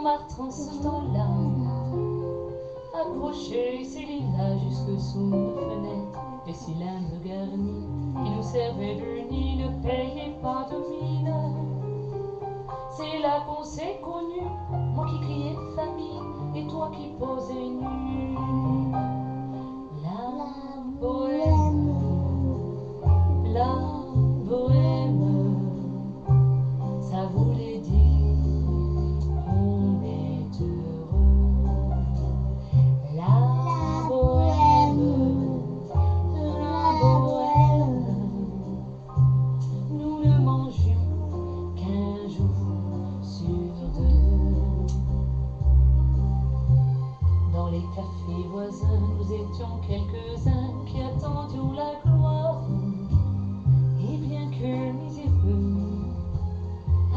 Montmartre en ce temps-là accrochait ses lilas jusque sous nos fenêtres. Les cylindres garnis qui nous servaient de nid ne payaient pas de mine. C'est là qu'on s'est connus, moi qui criais famille et toi qui posais nu. La bohème, la bohème, ça voulait dire on est heureux. La bohème, nous ne mangions qu'un jour sur deux. Dans les cafés voisins, nous étions quelques-uns qui attendions la gloire. Et bien que miséreux,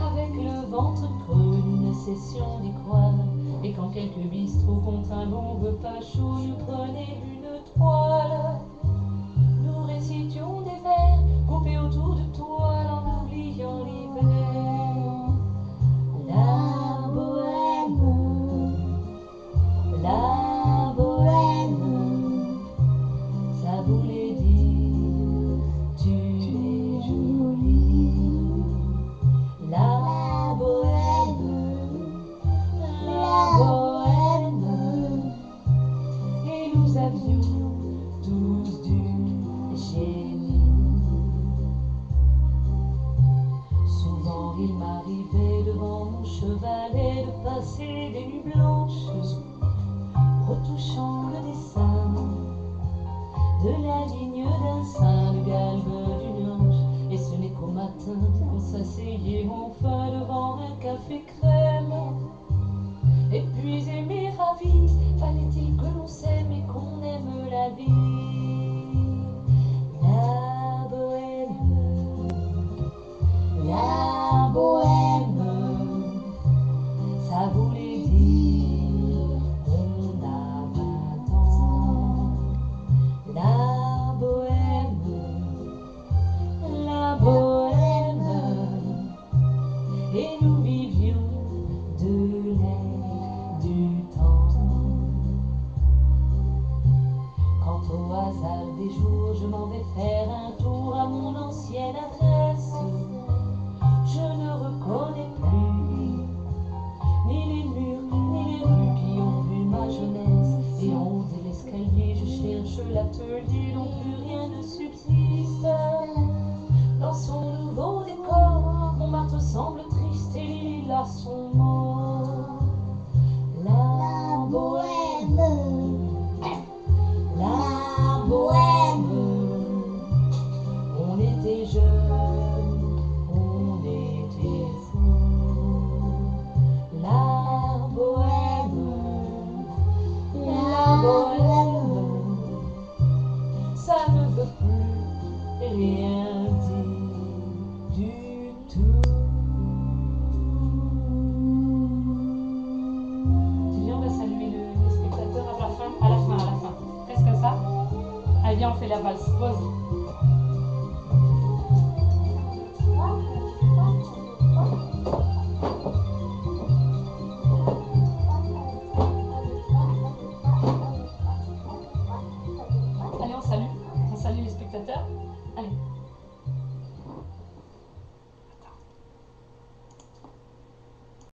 avec le ventre creux, nous ne cessions d'y croire. Et quand quelques bistrots contre un bon repas chaud nous prenaient une toile, nous récitions des vers groupés autour de toile en oubliant l'hiver. La bohème, la bohème, ça voulait dire tu es jolie. La bohème, la bohème, et nous avions tous du génie. Souvent il m'arrivait devant mon chevalet de passer des nuits blanches, retouchant le dessin de la ligne d'un sein, le galbe d'une hanche. Et ce n'est qu'au matin qu'on s'asseyait enfin devant un café crème. Et puis aimer ravi, fallait-il que l'on s'aime et qu'on aime la vie. La bohème, la bohème, ça voulait dire on a 20 ans. La bohème, et nous vivions de l'air du temps. Quant au hasard des jours, je m'en vais faire un tour à mon ancienne adresse. Je ne reconnais plus ni les murs, ni les rues qui ont vu ma jeunesse. Et en haut de l'escalier, je cherche l'atelier dont plus rien ne subsiste. Dans son nouveau décor, Montmartre semble triste et les lilas sont morts. La bohème, la bohème, on était jeunes, on était fous. La bohème, ça ne veut plus rien dire du tout. Tu viens, on va saluer les spectateurs à la fin. Presque comme ça. Allez, viens, on fait la valse. Pause. Allez, on salue les spectateurs. Allez.